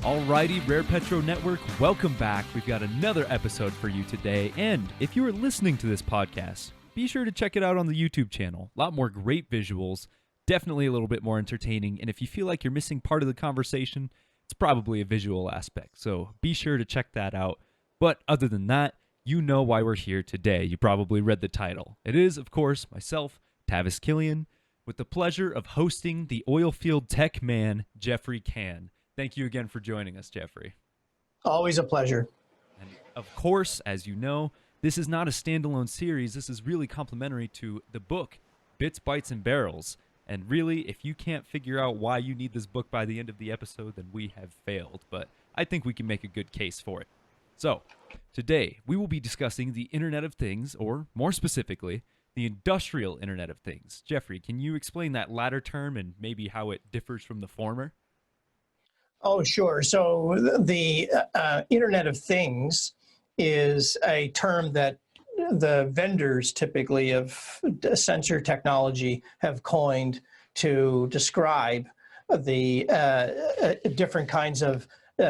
Alrighty, Rare Petro Network, welcome back. We've got another episode for you today, and if you are listening to this podcast, be sure to check it out on the YouTube channel. A lot more great visuals, definitely a little bit more entertaining, and if you feel like you're missing part of the conversation, it's probably a visual aspect, so be sure to check that out. But other than that, you know why we're here today. You probably read the title. It is, of course, myself, Tavis Killian, with the pleasure of hosting the Oilfield tech man, Jeffrey Can. Thank you again for joining us, Jeffrey. Always a pleasure. And of course, as you know, this is not a standalone series. This is really complementary to the book, Bits, Bytes, and Barrels. And really, if you can't figure out why you need this book by the end of the episode, then we have failed. But I think we can make a good case for it. So, today, we will be discussing the Internet of Things, or more specifically, the Industrial Internet of Things. Jeffrey, can you explain that latter term and maybe how it differs from the former? Oh, sure. So the Internet of Things is a term that the vendors typically of sensor technology have coined to describe the different kinds of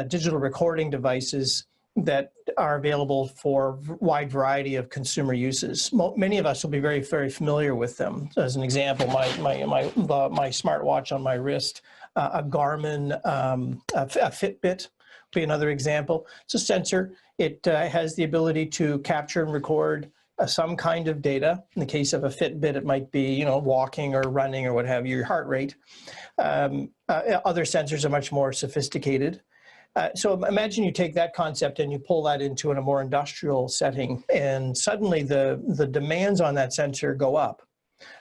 digital recording devices that are available for a wide variety of consumer uses. Many of us will be very, very familiar with them. As an example, my smartwatch on my wrist, a Garmin, a Fitbit would be another example. It's a sensor. It has the ability to capture and record some kind of data. In the case of a Fitbit, it might be, walking or running or what have you, your heart rate. Other sensors are much more sophisticated. So imagine you take that concept and you pull that into a more industrial setting, and suddenly the demands on that sensor go up.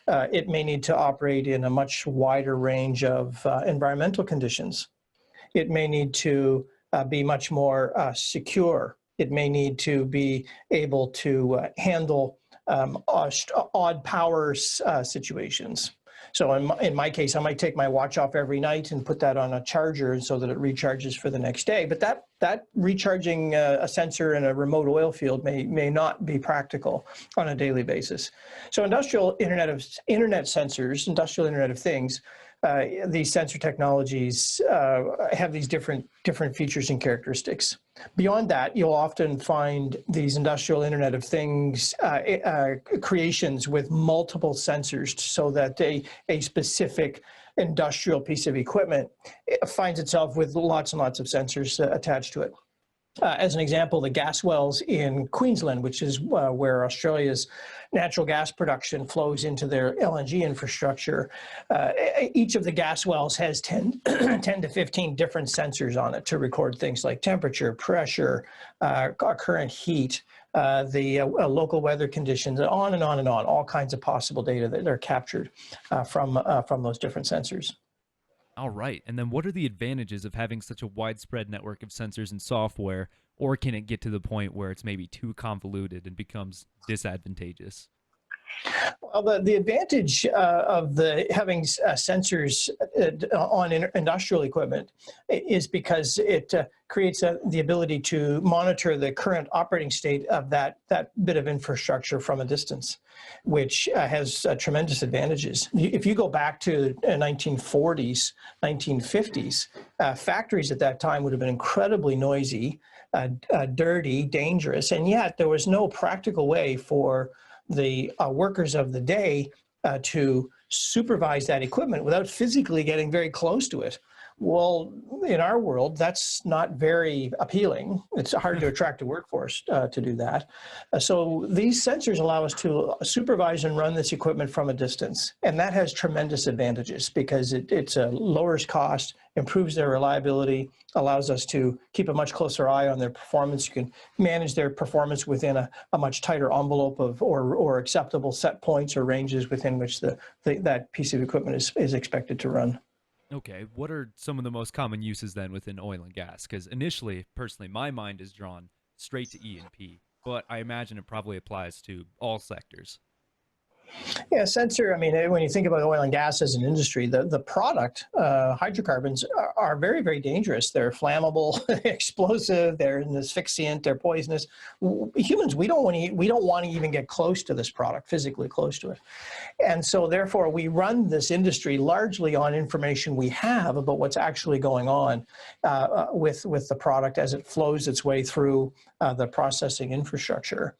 It may need to operate in a much wider range of environmental conditions. It may need to be much more secure. It may need to be able to handle odd power situations. So in my case, I might take my watch off every night and put that on a charger so that it recharges for the next day. But that recharging a sensor in a remote oil field may not be practical on a daily basis. So industrial Internet sensors, industrial Internet of Things, these sensor technologies have these different features and characteristics. Beyond that, you'll often find these industrial Internet of Things creations with multiple sensors so that a specific industrial piece of equipment finds itself with lots and lots of sensors attached to it. As an example, the gas wells in Queensland, which is where Australia's natural gas production flows into their LNG infrastructure, each of the gas wells has 10 to 15 different sensors on it to record things like temperature, pressure, current heat, the local weather conditions, and on and on and on, all kinds of possible data that are captured from those different sensors. All right, and then what are the advantages of having such a widespread network of sensors and software, or can it get to the point where it's maybe too convoluted and becomes disadvantageous? Well, the advantage of having sensors on industrial equipment is because it creates the ability to monitor the current operating state of that bit of infrastructure from a distance, which has tremendous advantages. If you go back to 1940s, 1950s, factories at that time would have been incredibly noisy, dirty, dangerous, and yet there was no practical way for the workers of the day to supervise that equipment without physically getting very close to it. Well, in our world, that's not very appealing. It's hard to attract a workforce to do that. So these sensors allow us to supervise and run this equipment from a distance. And that has tremendous advantages because it lowers cost, improves their reliability, allows us to keep a much closer eye on their performance. You can manage their performance within a much tighter envelope of or acceptable set points or ranges within which that piece of equipment is expected to run. Okay, what are some of the most common uses then within oil and gas? Because initially, personally, my mind is drawn straight to E&P, but I imagine it probably applies to all sectors. Yeah, sensor. I mean, when you think about oil and gas as an industry, the product hydrocarbons are very, very dangerous. They're flammable, explosive. They're an asphyxiant. They're poisonous. Humans, we don't want to even get close to this product, physically close to it. And so, therefore, we run this industry largely on information we have about what's actually going on with the product as it flows its way through the processing infrastructure.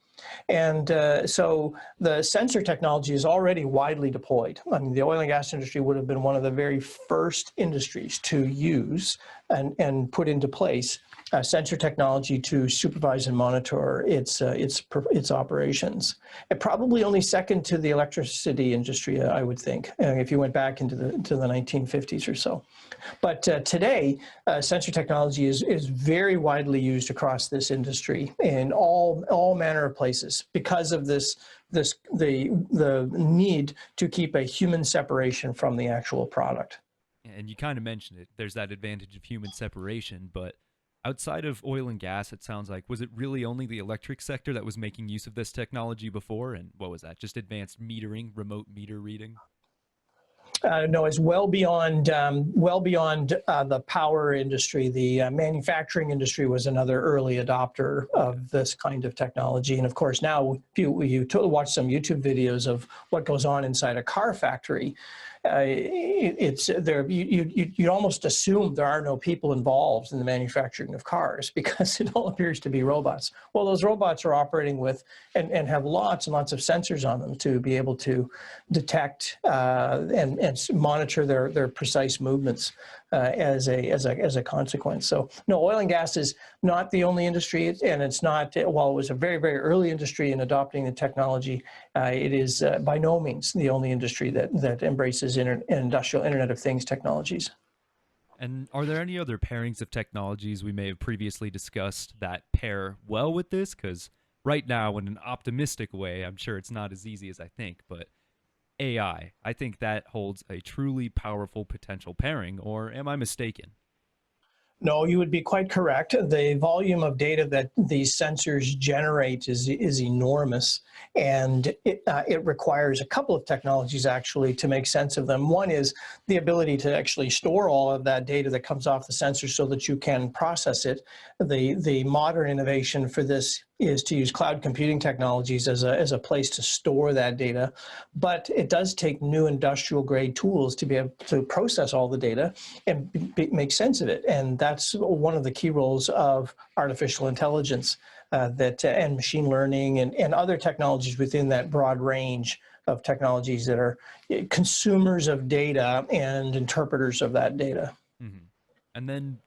And so the sensor technology is already widely deployed. I mean, the oil and gas industry would have been one of the very first industries to use and put into place sensor technology to supervise and monitor its operations. And probably only second to the electricity industry, I would think, if you went back into the 1950s or so. But today, sensor technology is very widely used across this industry in all manner of places because of the need to keep a human separation from the actual product. And you kind of mentioned it. There's that advantage of human separation, but outside of oil and gas, it sounds like, was it really only the electric sector that was making use of this technology before? And what was that? Just advanced metering, remote meter reading? No, it's well beyond the power industry. The manufacturing industry was another early adopter Okay. of this kind of technology. And of course, now if you watch some YouTube videos of what goes on inside a car factory, it's there. You almost assume there are no people involved in the manufacturing of cars because it all appears to be robots. Well, those robots are operating with and have lots and lots of sensors on them to be able to detect and monitor their precise movements as a consequence. So no, oil and gas is not the only industry, and it's not. While it was a very, very early industry in adopting the technology, it is by no means the only industry that embraces industrial Internet of Things technologies. And are there any other pairings of technologies we may have previously discussed that pair well with this? Because right now, in an optimistic way, I'm sure it's not as easy as I think, but I think that holds a truly powerful potential pairing, or am I mistaken? No, you would be quite correct. The volume of data that these sensors generate is enormous, and it requires a couple of technologies actually to make sense of them. One is the ability to actually store all of that data that comes off the sensor so that you can process it. The modern innovation for this is to use cloud computing technologies as a place to store that data, but it does take new industrial grade tools to be able to process all the data and make sense of it. And that's one of the key roles of artificial intelligence and machine learning and other technologies within that broad range of technologies that are consumers of data and interpreters of that data. Mm-hmm. And then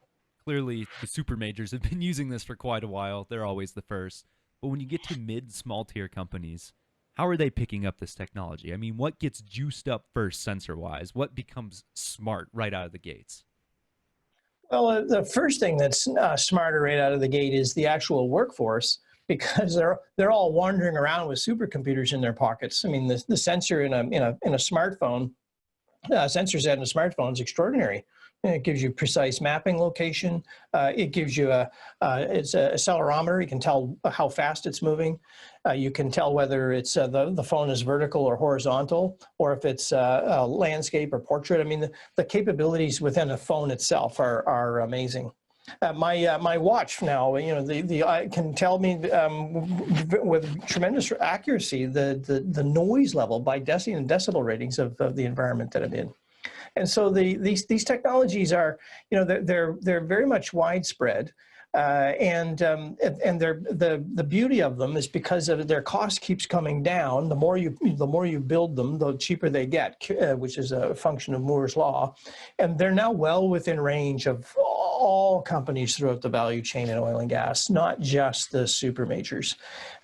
clearly the super majors have been using this for quite a while. They're always the first. But when you get to mid small tier companies, how are they picking up this technology? I mean, what gets juiced up first sensor wise? What becomes smart right out of the gates? Well, the first thing that's smarter right out of the gate is the actual workforce, because they're all wandering around with supercomputers in their pockets. I mean, the sensor in a smartphone, sensor set in a smartphone is extraordinary. And it gives you precise mapping location. It gives you it's a accelerometer. You can tell how fast it's moving. You can tell whether it's the phone is vertical or horizontal, or if it's a landscape or portrait. I mean, the capabilities within a phone itself are amazing. My watch now, the I can tell me with tremendous accuracy the noise level by decibel ratings of the environment that I'm in. And so these technologies are, they're very much widespread, and the beauty of them is because of their cost keeps coming down. The more you build them, the cheaper they get, which is a function of Moore's law, and they're now well within range of all companies throughout the value chain in oil and gas, not just the super majors.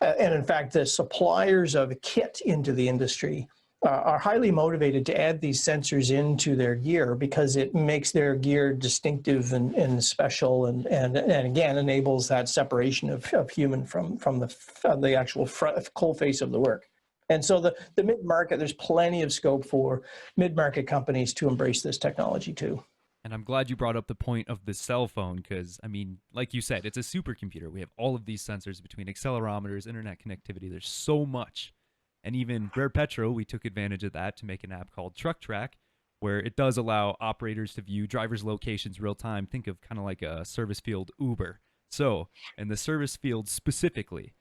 And in fact, the suppliers of kit into the industry are highly motivated to add these sensors into their gear because it makes their gear distinctive and special, and again enables that separation of human from the actual cold face of the work. And so the mid-market, there's plenty of scope for mid-market companies to embrace this technology too. And I'm glad you brought up the point of the cell phone because, I mean, like you said, it's a supercomputer. We have all of these sensors between accelerometers, internet connectivity. There's so much. And even Rare Petro, we took advantage of that to make an app called Truck Track, where it does allow operators to view drivers' locations real time. Think of kind of like a service field Uber. So, in the service field specifically,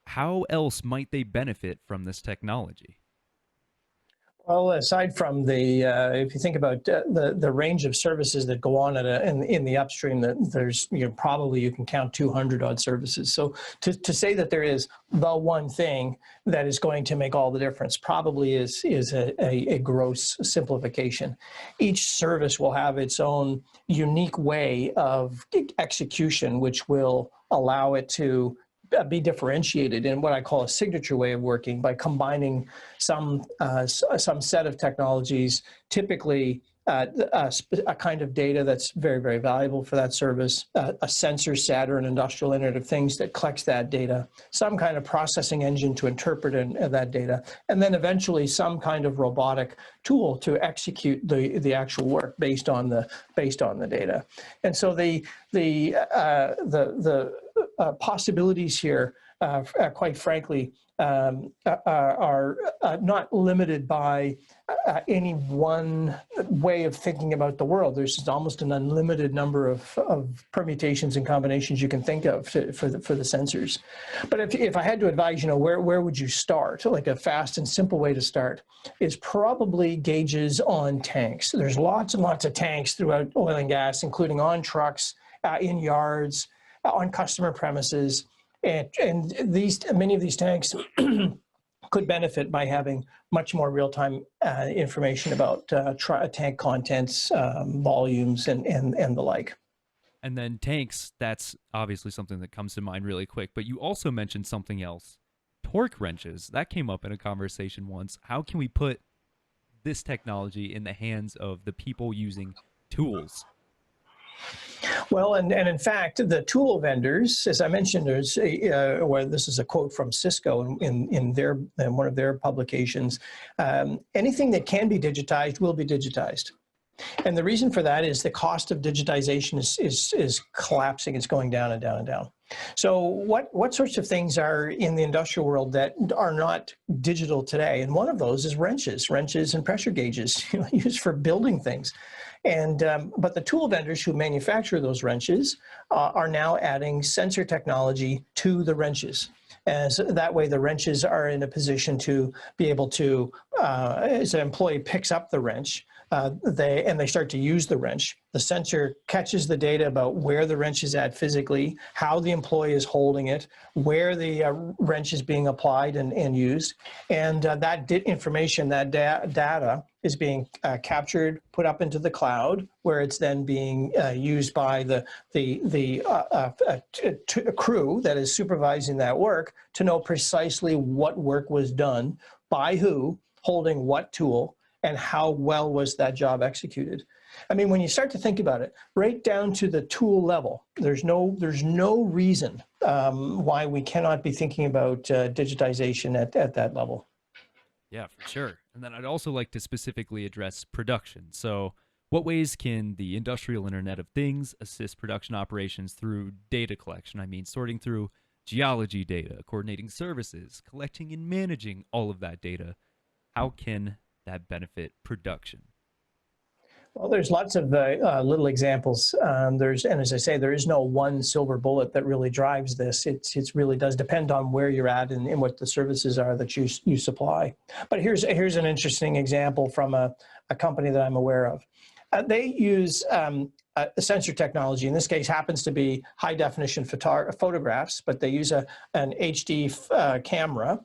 how else might they benefit from this technology? Well, aside from if you think about the range of services that go on in the upstream, that there's probably you can count 200 odd services. So to say that there is the one thing that is going to make all the difference probably is a gross simplification. Each service will have its own unique way of execution, which will allow it to be differentiated in what I call a signature way of working by combining some set of technologies, typically a kind of data that's very, very valuable for that service, a sensor set or an industrial Internet of Things that collects that data, some kind of processing engine to interpret that data, and then eventually some kind of robotic tool to execute the actual work based on the data. And so the possibilities here, quite frankly, are not limited by any one way of thinking about the world. There's almost an unlimited number of permutations and combinations you can think of for the sensors. But if I had to advise, where would you start? Like a fast and simple way to start is probably gauges on tanks. There's lots and lots of tanks throughout oil and gas, including on trucks, in yards, on customer premises, and many of these tanks could benefit by having much more real-time information about tank contents, volumes, and the like. And then tanks, that's obviously something that comes to mind really quick. But you also mentioned something else, torque wrenches. That came up in a conversation once. How can we put this technology in the hands of the people using tools? Well, and in fact, the tool vendors, as I mentioned, there's where this is a quote from Cisco in one of their publications. Anything that can be digitized will be digitized. And the reason for that is the cost of digitization is collapsing. It's going down and down and down. So what sorts of things are in the industrial world that are not digital today? And one of those is wrenches and pressure gauges used for building things. And but the tool vendors who manufacture those wrenches are now adding sensor technology to the wrenches. As that way, the wrenches are in a position to be able to, as an employee picks up the wrench, they start to use the wrench. The sensor catches the data about where the wrench is at physically, how the employee is holding it, where the wrench is being applied and used, and that information, that data, is being captured, put up into the cloud, where it's then being used by the crew that is supervising that work to know precisely what work was done by who, holding what tool, and how well was that job executed. I mean, when you start to think about it, right down to the tool level, there's no reason why we cannot be thinking about digitization at that level. Yeah, for sure. And then I'd also like to specifically address production. So, what ways can the industrial Internet of Things assist production operations through data collection? I mean, sorting through geology data, coordinating services, collecting and managing all of that data. How can that benefit production? Well, there's lots of little examples. And as I say, there is no one silver bullet that really drives this. It really does depend on where you're at and what the services are that you supply. But here's an interesting example from a company that I'm aware of. They use a sensor technology. In this case, happens to be high definition photographs, but they use an HD camera.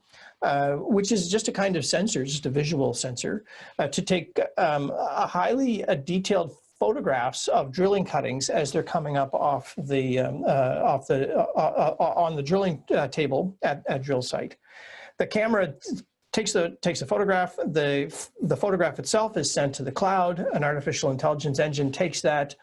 Which is just a kind of sensor, just a visual sensor, to take a highly detailed photographs of drilling cuttings as they're coming up off the on the drilling table at drill site. The camera takes a photograph. The photograph itself is sent to the cloud. An artificial intelligence engine takes that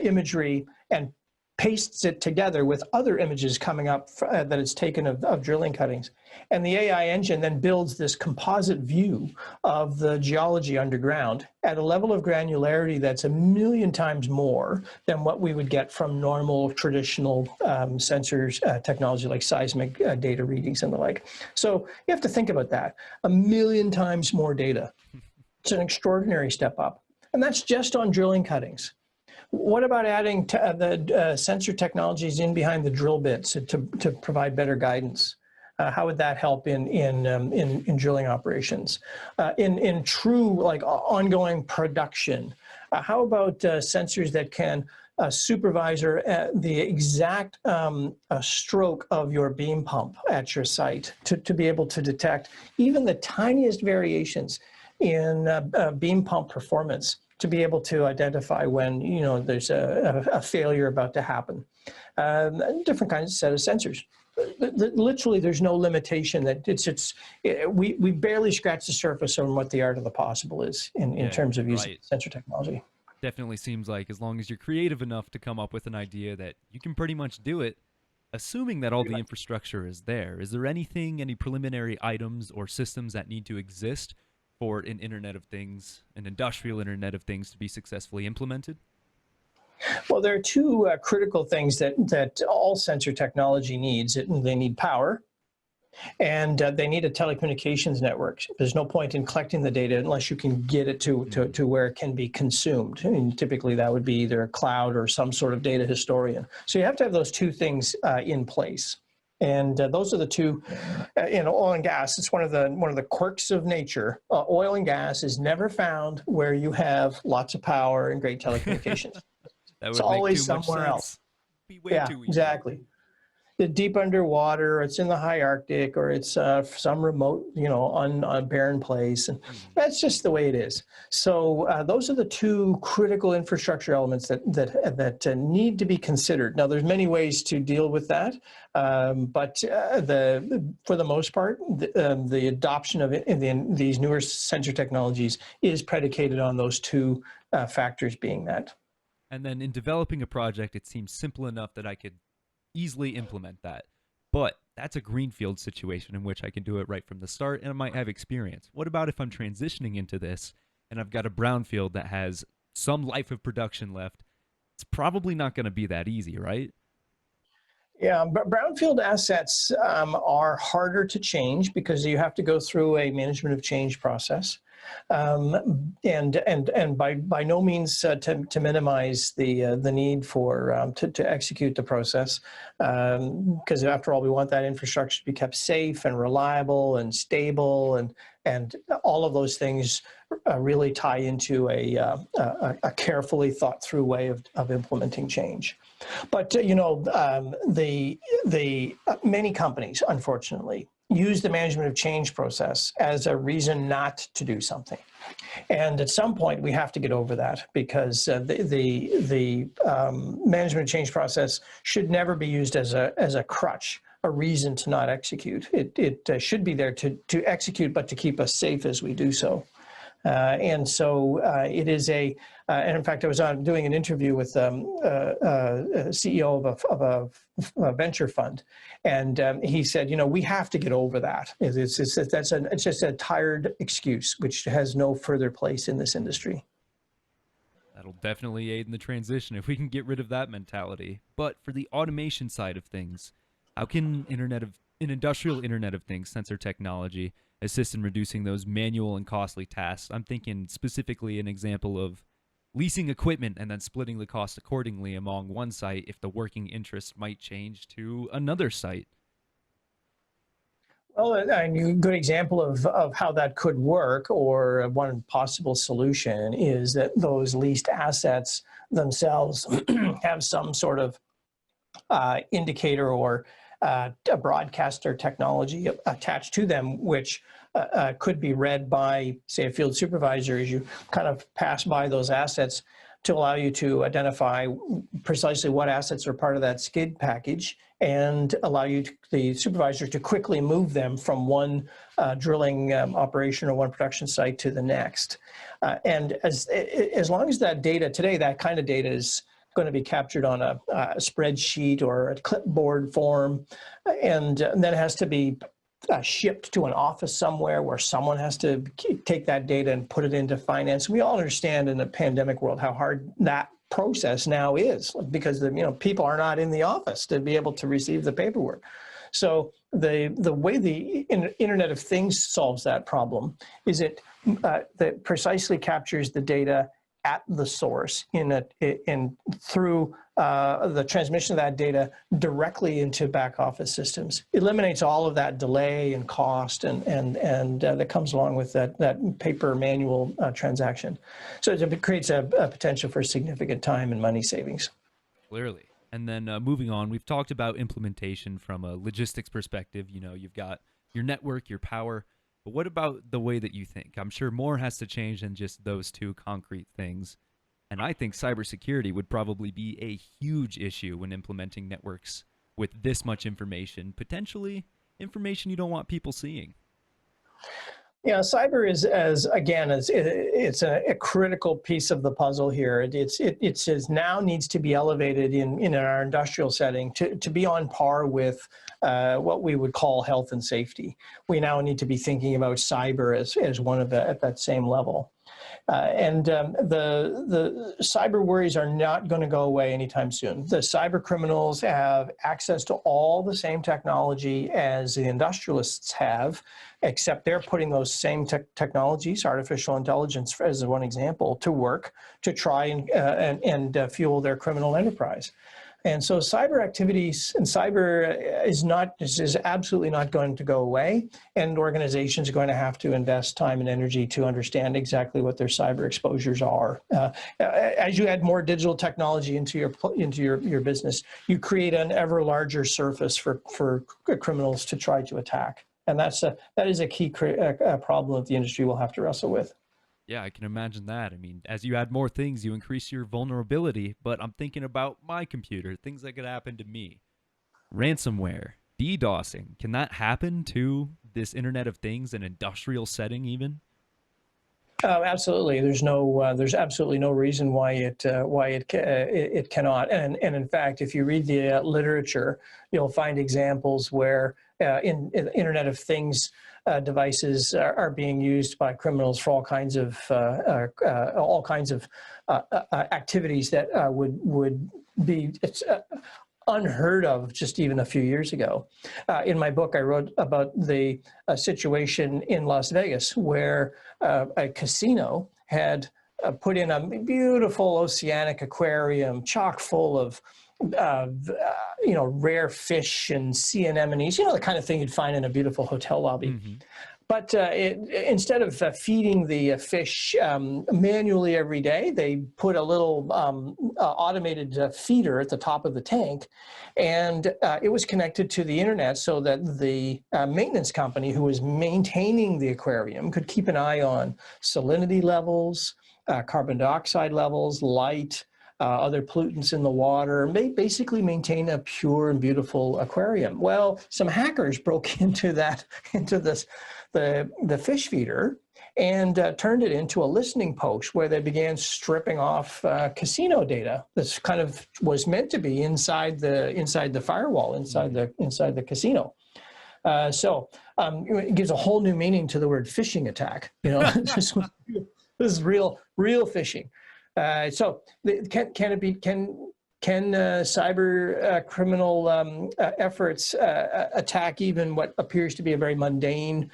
imagery and pastes it together with other images coming up that it's taken of drilling cuttings. And the AI engine then builds this composite view of the geology underground at a level of granularity that's 1,000,000 times more than what we would get from normal traditional sensors technology like seismic data readings and the like. So you have to think about that. 1,000,000 times more data. It's an extraordinary step up. And that's just on drilling cuttings. What about adding the sensor technologies in behind the drill bits to provide better guidance? How would that help in drilling operations? In true like ongoing production, how about sensors that can supervise the exact stroke of your beam pump at your site to be able to detect even the tiniest variations in beam pump performance, to be able to identify when there's a failure about to happen. Different kinds of set of sensors. Literally, there's no limitation. That we barely scratch the surface on what the art of the possible is in terms of using sensor technology. Definitely seems like as long as you're creative enough to come up with an idea that you can pretty much do it, assuming that all the infrastructure is there. Is there any preliminary items or systems that need to exist for an Internet of Things, an industrial Internet of Things, to be successfully implemented? Well, there are two critical things that all sensor technology needs. They need power, and they need a telecommunications network. There's no point in collecting the data unless you can get it to where it can be consumed. And typically, that would be either a cloud or some sort of data historian. So you have to have those two things in place. And those are the two in oil and gas. It's one of the quirks of nature. Oil and gas is never found where you have lots of power and great telecommunications. It's always somewhere else. Be way too easy. Exactly. Deep underwater, it's in the high Arctic, or it's some remote, on barren place, and that's just the way it is. So those are the two critical infrastructure elements that need to be considered. Now, there's many ways to deal with that, but for the most part, the adoption of these newer sensor technologies is predicated on those two factors being met. And then in developing a project, it seems simple enough that I could easily implement that. But that's a greenfield situation in which I can do it right from the start and I might have experience. What about if I'm transitioning into this and I've got a brownfield that has some life of production left? It's probably not going to be that easy, right? Yeah, but brownfield assets are harder to change because you have to go through a management of change process. And by no means to minimize the need for to execute the process, because after all, we want that infrastructure to be kept safe and reliable and stable, and all of those things really tie into a carefully thought through way of implementing change. But the many companies, unfortunately, use the management of change process as a reason not to do something. And at some point, we have to get over that, because the management of change process should never be used as a crutch, a reason to not execute. It should be there to execute, but to keep us safe as we do so. And so it is and in fact, I was doing an interview with a CEO of a venture fund, and he said, we have to get over that. It's just a tired excuse, which has no further place in this industry. That'll definitely aid in the transition if we can get rid of that mentality. But for the automation side of things, how can an industrial Internet of Things sensor technology assist in reducing those manual and costly tasks? I'm thinking specifically an example of leasing equipment and then splitting the cost accordingly among one site if the working interest might change to another site. Well, a good example of how that could work, or one possible solution, is that those leased assets themselves have some sort of indicator or a broadcaster technology attached to them, which could be read by, say, a field supervisor as you kind of pass by those assets, to allow you to identify precisely what assets are part of that skid package, and allow the supervisor to quickly move them from one drilling operation or one production site to the next. And as long as that data today, that kind of data is going to be captured on a spreadsheet or a clipboard form, and then it has to be shipped to an office somewhere where someone has to take that data and put it into finance. We all understand in the pandemic world how hard that process now is, because people are not in the office to be able to receive the paperwork. So the way the Internet of Things solves that problem is that precisely captures the data at the source through the transmission of that data directly into back office systems. Eliminates all of that delay and cost and that comes along with that paper manual transaction. So it creates a potential for significant time and money savings. Clearly. And then moving on, we've talked about implementation from a logistics perspective. You've got your network, your power. But what about the way that you think? I'm sure more has to change than just those two concrete things. And I think cybersecurity would probably be a huge issue when implementing networks with this much information, potentially information you don't want people seeing. Yeah, cyber it's a critical piece of the puzzle here. It now needs to be elevated in our industrial setting to be on par with what we would call health and safety. We now need to be thinking about cyber as one of at that same level. The cyber worries are not going to go away anytime soon. The cyber criminals have access to all the same technology as the industrialists have, except they're putting those same technologies, artificial intelligence as one example, to work to try and fuel their criminal enterprise. And so cyber activities and cyber is absolutely not going to go away, and organizations are going to have to invest time and energy to understand exactly what their cyber exposures are. As you add more digital technology into your business, you create an ever larger surface for criminals to try to attack, and that is a key problem that the industry will have to wrestle with. Yeah, I can imagine that. I mean, as you add more things, you increase your vulnerability, but I'm thinking about my computer, things that could happen to me. Ransomware, DDoSing, can that happen to this Internet of Things, an industrial setting even? Absolutely. There's absolutely no reason why it cannot. And in fact, if you read the literature, you'll find examples where in Internet of Things devices are being used by criminals for all kinds of activities that would be unheard of just even a few years ago. In my book, I wrote about the situation in Las Vegas where a casino had put in a beautiful oceanic aquarium chock full of rare fish and sea anemones, the kind of thing you'd find in a beautiful hotel lobby. Mm-hmm. But instead of feeding the fish manually every day, they put a little automated feeder at the top of the tank, and it was connected to the internet so that the maintenance company who was maintaining the aquarium could keep an eye on salinity levels, carbon dioxide levels, light, other pollutants in the water, basically maintain a pure and beautiful aquarium. Well, some hackers broke into the fish feeder and turned it into a listening post where they began stripping off casino data. This kind of was meant to be inside the firewall, inside the casino. So it gives a whole new meaning to the word phishing attack. This is real phishing. So can cyber criminal efforts attack even what appears to be a very mundane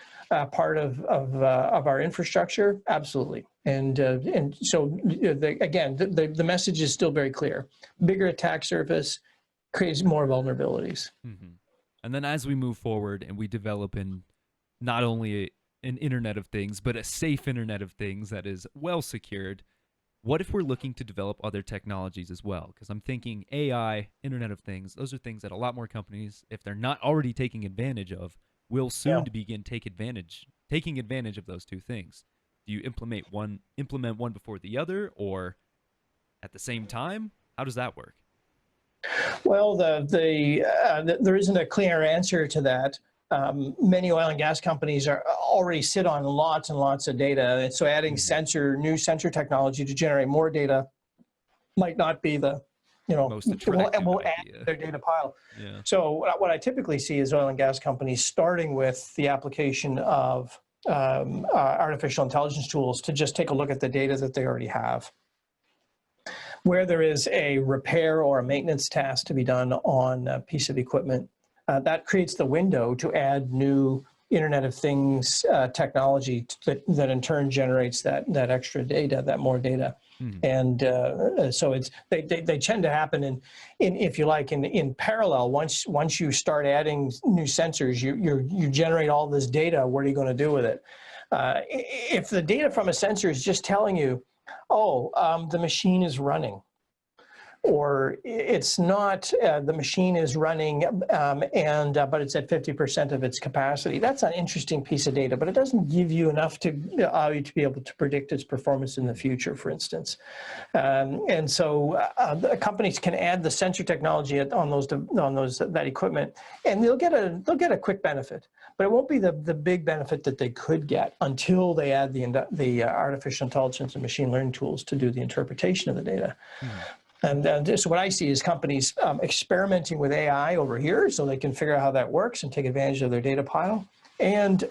part of our infrastructure? Absolutely. And so the message is still very clear. Bigger attack surface creates more vulnerabilities. Mm-hmm. And then as we move forward and we develop not only an Internet of Things, but a safe Internet of Things that is well secured, what if we're looking to develop other technologies as well? Because I'm thinking AI, Internet of Things, those are things that a lot more companies, if they're not already taking advantage of, will soon to begin taking advantage of those two things. Do you implement one before the other, or at the same time? How does that work? Well, there isn't a clear answer to that. Many oil and gas companies already sit on lots and lots of data, and so adding new sensor technology to generate more data might not be the most we'll attractive add to idea. their data pile. Yeah. So what I typically see is oil and gas companies starting with the application of artificial intelligence tools to just take a look at the data that they already have. Where there is a repair or a maintenance task to be done on a piece of equipment, that creates the window to add new Internet of Things technology that in turn generates that extra data, that more data. And so they tend to happen in if you like in parallel. Once you start adding new sensors, you generate all this data. What are you going to do with it? If the data from a sensor is just telling you, oh, the machine is running, or it's not, the machine is running, but it's at 50% of its capacity. That's an interesting piece of data, but it doesn't give you enough to allow you to be able to predict its performance in the future, for instance. And so the companies can add the sensor technology on that equipment, and they'll get a quick benefit, but it won't be the big benefit that they could get until they add the artificial intelligence and machine learning tools to do the interpretation of the data. And so what I see is companies experimenting with AI over here so they can figure out how that works and take advantage of their data pile, and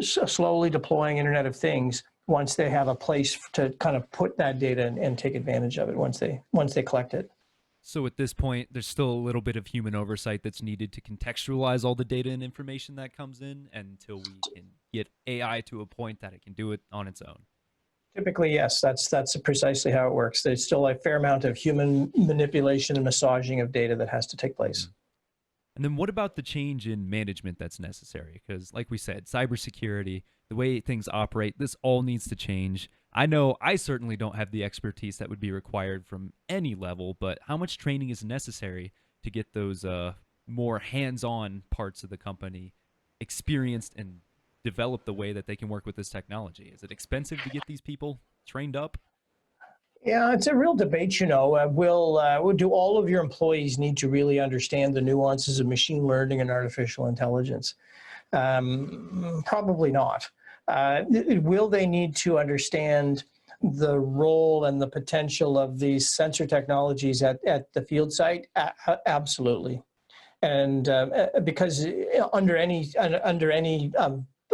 slowly deploying Internet of Things once they have a place to kind of put that data and take advantage of it once they collect it. So at this point, there's still a little bit of human oversight that's needed to contextualize all the data and information that comes in until we can get AI to a point that it can do it on its own. Typically, yes, that's precisely how it works. There's still a fair amount of human manipulation and massaging of data that has to take place. And then what about the change in management that's necessary? Because like we said, cybersecurity, the way things operate, this all needs to change. I know I certainly don't have the expertise that would be required from any level, but how much training is necessary to get those more hands-on parts of the company experienced and develop the way that they can work with this technology? Is it expensive to get these people trained up? Yeah, it's a real debate. Do all of your employees need to really understand the nuances of machine learning and artificial intelligence? Probably not. Will they need to understand the role and the potential of these sensor technologies at the field site? Absolutely. And because under any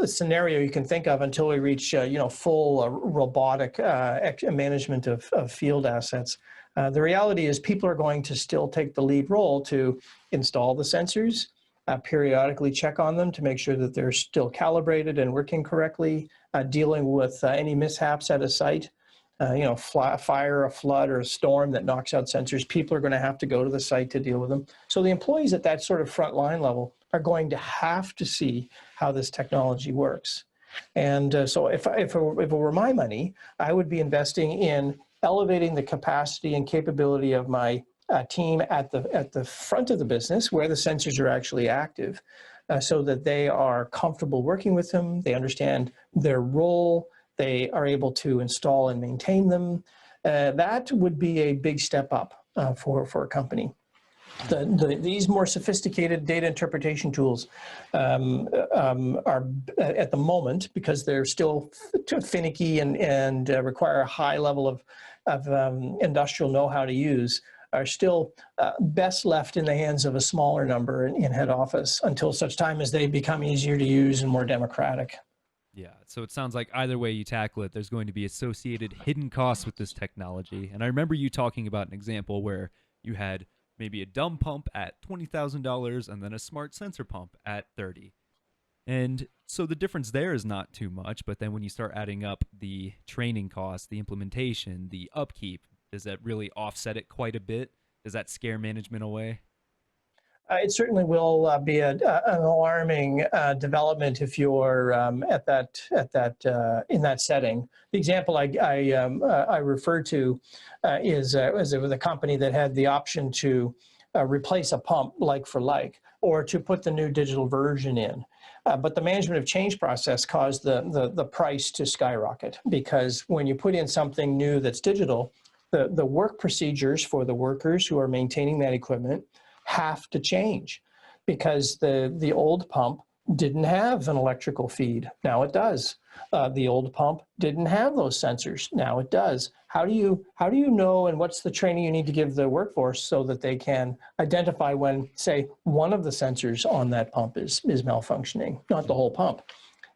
scenario you can think of, until we reach full robotic management of field assets, the reality is people are going to still take the lead role to install the sensors, periodically check on them to make sure that they're still calibrated and working correctly, dealing with any mishaps at a site. Fire, a flood, or a storm that knocks out sensors, people are going to have to go to the site to deal with them. So the employees at that sort of front line level are going to have to see how this technology works. And so if it were my money, I would be investing in elevating the capacity and capability of my team at the front of the business where the sensors are actually active, so that they are comfortable working with them, they understand their role, they are able to install and maintain them. That would be a big step up for a company. These more sophisticated data interpretation tools are at the moment, because they're still finicky and require a high level of industrial know-how to use, are still best left in the hands of a smaller number in head office until such time as they become easier to use and more democratic. Yeah, so it sounds like either way you tackle it, there's going to be associated hidden costs with this technology. And I remember you talking about an example where you had maybe a dumb pump at $20,000 and then a smart sensor pump at $30,000. And so the difference there is not too much, but then when you start adding up the training costs, the implementation, the upkeep, does that really offset it quite a bit? Does that scare management away? It certainly will be an alarming development if you're in that setting. The example I refer to is with a company that had the option to replace a pump like for like, or to put the new digital version in. But the management of change process caused the price to skyrocket, because when you put in something new that's digital, the work procedures for the workers who are maintaining that equipment have to change, because the old pump didn't have an electrical feed. Now it does. The old pump didn't have those sensors. Now it does. How do you know, and what's the training you need to give the workforce so that they can identify when, say, one of the sensors on that pump is malfunctioning, not the whole pump?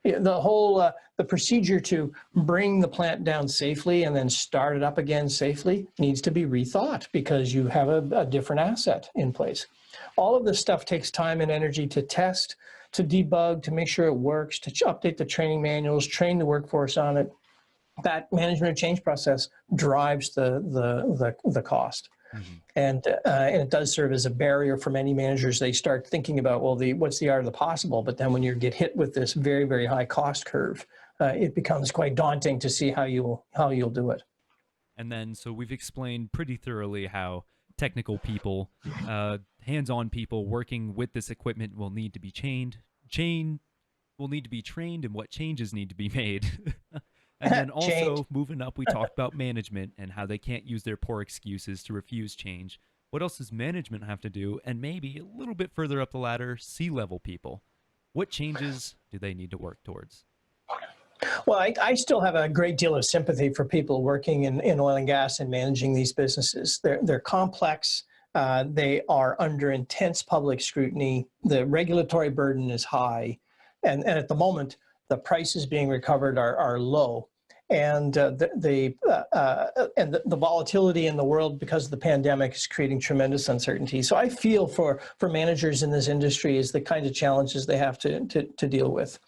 The whole the procedure to bring the plant down safely and then start it up again safely needs to be rethought because you have a different asset in place. All of this stuff takes time and energy to test, to debug, to make sure it works, to update the training manuals, train the workforce on it. That management of change process drives the cost. Mm-hmm. And it does serve as a barrier for many managers. They start thinking about, well, what's the art of the possible? But then when you get hit with this very, very high cost curve, it becomes quite daunting to see how you'll do it. And then, so we've explained pretty thoroughly how technical people, hands-on people working with this equipment will need to be will need to be trained, and what changes need to be made. And then also, moving up, we talked about management and how they can't use their poor excuses to refuse change. What else does management have to do? And maybe a little bit further up the ladder, C-level people. What changes do they need to work towards? Well, I still have a great deal of sympathy for people working in oil and gas and managing these businesses. They're complex. They are under intense public scrutiny. The regulatory burden is high. And at the moment, the prices being recovered are low, and the volatility in the world because of the pandemic is creating tremendous uncertainty. So I feel for managers in this industry is the kind of challenges they have to deal with.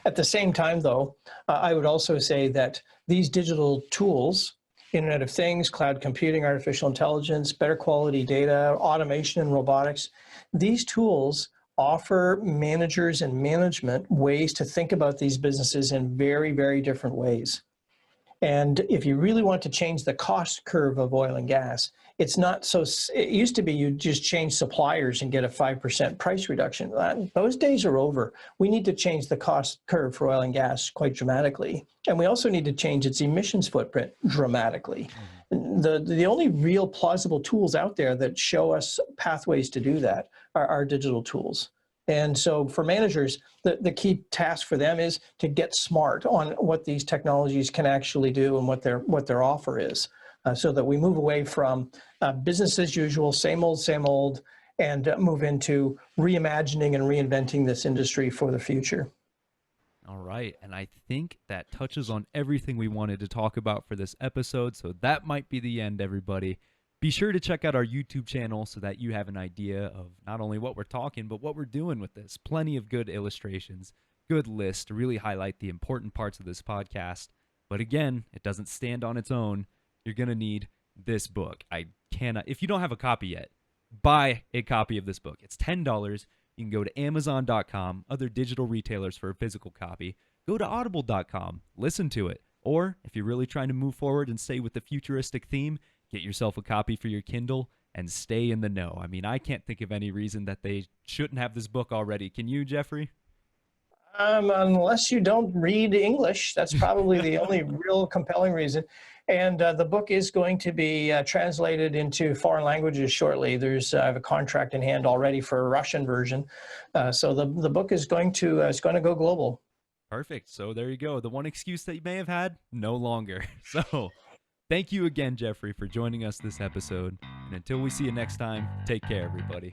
At the same time, though, I would also say that these digital tools, Internet of Things, cloud computing, artificial intelligence, better quality data, automation and robotics, these tools offer managers and management ways to think about these businesses in very, very different ways. And if you really want to change the cost curve of oil and gas, it's not so, it used to be you just change suppliers and get a 5% price reduction. Those days are over. We need to change the cost curve for oil and gas quite dramatically. And we also need to change its emissions footprint dramatically. The only real plausible tools out there that show us pathways to do that are digital tools. And so for managers, the key task for them is to get smart on what these technologies can actually do and what their offer is, so that we move away from business as usual, same old, and move into reimagining and reinventing this industry for the future. All right, and I think that touches on everything we wanted to talk about for this episode, so that might be the end, everybody. Be sure to check out our YouTube channel so that you have an idea of not only what we're talking, but what we're doing with this. Plenty of good illustrations, good lists to really highlight the important parts of this podcast. But again, it doesn't stand on its own. You're going to need this book. If you don't have a copy yet, buy a copy of this book. It's $10. You can go to Amazon.com, other digital retailers for a physical copy. Go to Audible.com, listen to it. Or if you're really trying to move forward and stay with the futuristic theme, get yourself a copy for your Kindle and stay in the know. I mean, I can't think of any reason that they shouldn't have this book already. Can you, Jeffrey? Unless you don't read English, that's probably the only real compelling reason. And the book is going to be translated into foreign languages shortly. I have a contract in hand already for a Russian version. So the book is going to go global. Perfect. So there you go. The one excuse that you may have had, no longer. So thank you again, Jeffrey, for joining us this episode. And until we see you next time, take care, everybody.